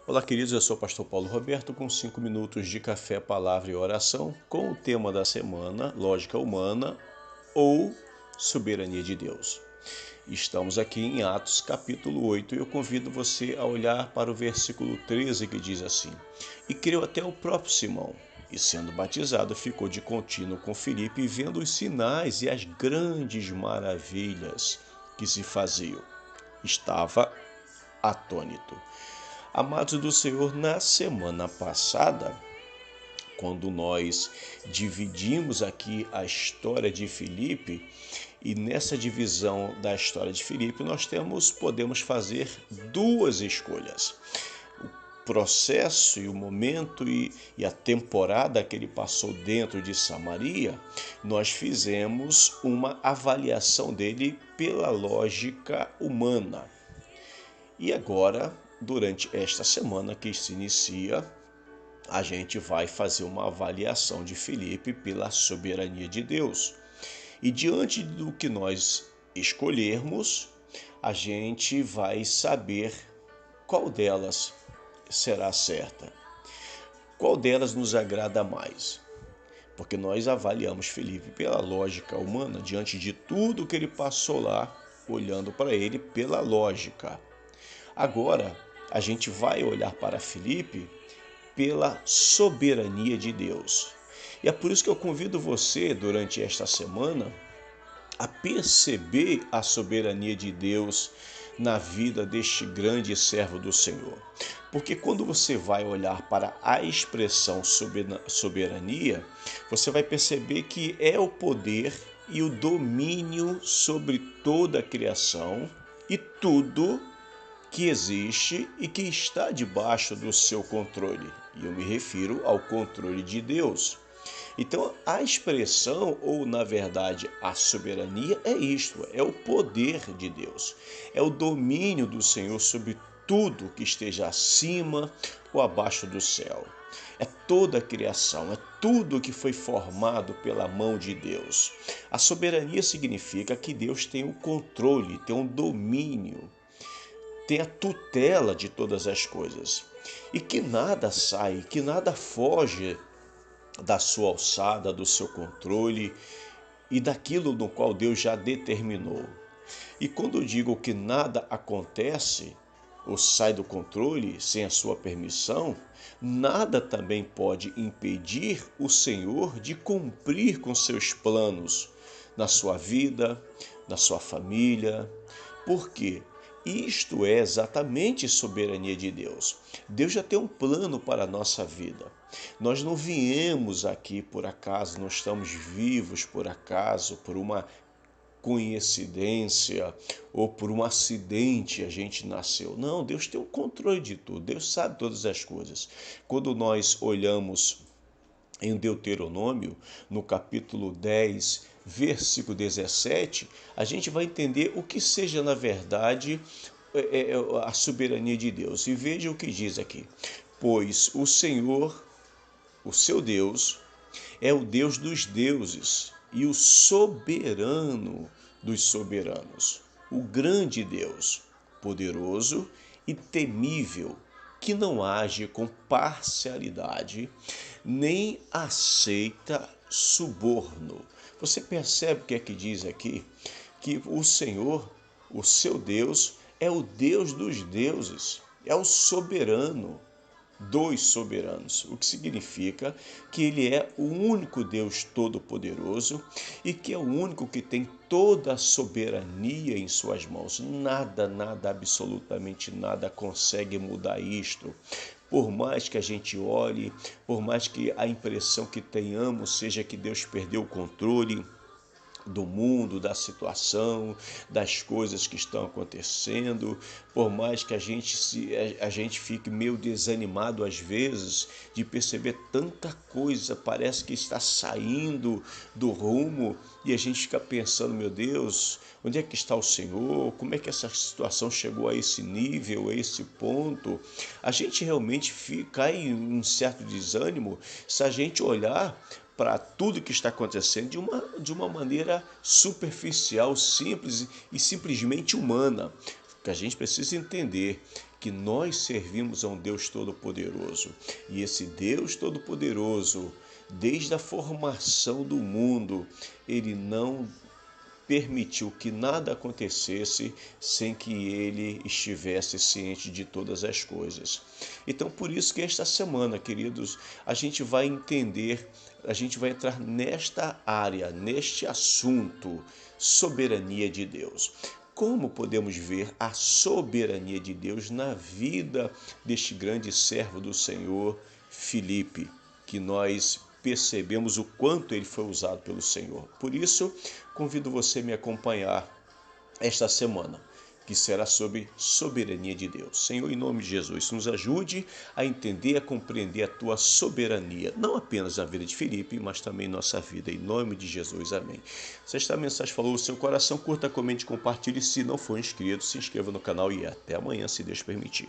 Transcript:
Olá, queridos, eu sou o pastor Paulo Roberto com 5 minutos de café, palavra e oração com o tema da semana, lógica humana ou soberania de Deus. Estamos aqui em Atos capítulo 8 e eu convido você a olhar para o versículo 13 que diz assim: E creu até o próprio Simão, e sendo batizado ficou de contínuo com Filipe, e vendo os sinais e as grandes maravilhas que se faziam. Estava atônito. Amados do Senhor, na semana passada, quando nós dividimos aqui a história de Filipe, e nessa divisão da história de Filipe, podemos fazer duas escolhas. O processo e o momento e a temporada que ele passou dentro de Samaria, nós fizemos uma avaliação dele pela lógica humana. E agora, durante esta semana que se inicia, a gente vai fazer uma avaliação de Filipe pela soberania de Deus. E diante do que nós escolhermos, a gente vai saber qual delas será certa, qual delas nos agrada mais. Porque nós avaliamos Filipe pela lógica humana, diante de tudo que ele passou lá, olhando para ele pela lógica. Agora, a gente vai olhar para Filipe pela soberania de Deus. E é por isso que eu convido você, durante esta semana, a perceber a soberania de Deus na vida deste grande servo do Senhor. Porque quando você vai olhar para a expressão soberania, você vai perceber que é o poder e o domínio sobre toda a criação e tudo que existe e que está debaixo do seu controle. E eu me refiro ao controle de Deus. Então, a expressão, ou na verdade a soberania, é isto: é o poder de Deus, é o domínio do Senhor sobre tudo que esteja acima ou abaixo do céu. É toda a criação, é tudo que foi formado pela mão de Deus. A soberania significa que Deus tem o controle, tem o domínio, tem a tutela de todas as coisas. E que nada sai, que nada foge da sua alçada, do seu controle e daquilo no qual Deus já determinou. E quando eu digo que nada acontece ou sai do controle sem a sua permissão, nada também pode impedir o Senhor de cumprir com seus planos na sua vida, na sua família. Por quê? Isto é exatamente soberania de Deus. Deus já tem um plano para a nossa vida. Nós não viemos aqui por acaso, não estamos vivos por acaso, por uma coincidência ou por um acidente a gente nasceu. Não, Deus tem o controle de tudo, Deus sabe todas as coisas. Quando nós olhamos em Deuteronômio, no capítulo 10, versículo 17, a gente vai entender o que seja, na verdade, a soberania de Deus. E veja o que diz aqui: pois o Senhor, o seu Deus, é o Deus dos deuses e o soberano dos soberanos, o grande Deus, poderoso e temível, que não age com parcialidade, nem aceita suborno. Você percebe o que é que diz aqui? Que o Senhor, o seu Deus, é o Deus dos deuses, é o soberano dos soberanos, o que significa que ele é o único Deus todo-poderoso e que é o único que tem toda a soberania em suas mãos. Nada, nada, absolutamente nada consegue mudar isto. Por mais que a gente olhe, por mais que a impressão que tenhamos seja que Deus perdeu o controle do mundo, da situação, das coisas que estão acontecendo, por mais que a gente fique meio desanimado às vezes de perceber tanta coisa, parece que está saindo do rumo e a gente fica pensando, meu Deus, onde é que está o Senhor? Como é que essa situação chegou a esse nível, a esse ponto? A gente realmente cai em um certo desânimo se a gente olhar para tudo que está acontecendo de uma maneira superficial, simples e simplesmente humana. Porque a gente precisa entender que nós servimos a um Deus Todo-Poderoso. E esse Deus Todo-Poderoso, desde a formação do mundo, ele não permitiu que nada acontecesse sem que ele estivesse ciente de todas as coisas. Então, por isso que esta semana, queridos, a gente vai entender, a gente vai entrar nesta área, neste assunto, soberania de Deus. Como podemos ver a soberania de Deus na vida deste grande servo do Senhor, Filipe, que nós percebemos o quanto ele foi usado pelo Senhor. Por isso, convido você a me acompanhar esta semana, que será sobre soberania de Deus. Senhor, em nome de Jesus, nos ajude a entender, a compreender a tua soberania, não apenas na vida de Filipe, mas também em nossa vida. Em nome de Jesus, amém. Se esta mensagem falou o seu coração, curta, comente, compartilhe. Se não for inscrito, se inscreva no canal e até amanhã, se Deus permitir.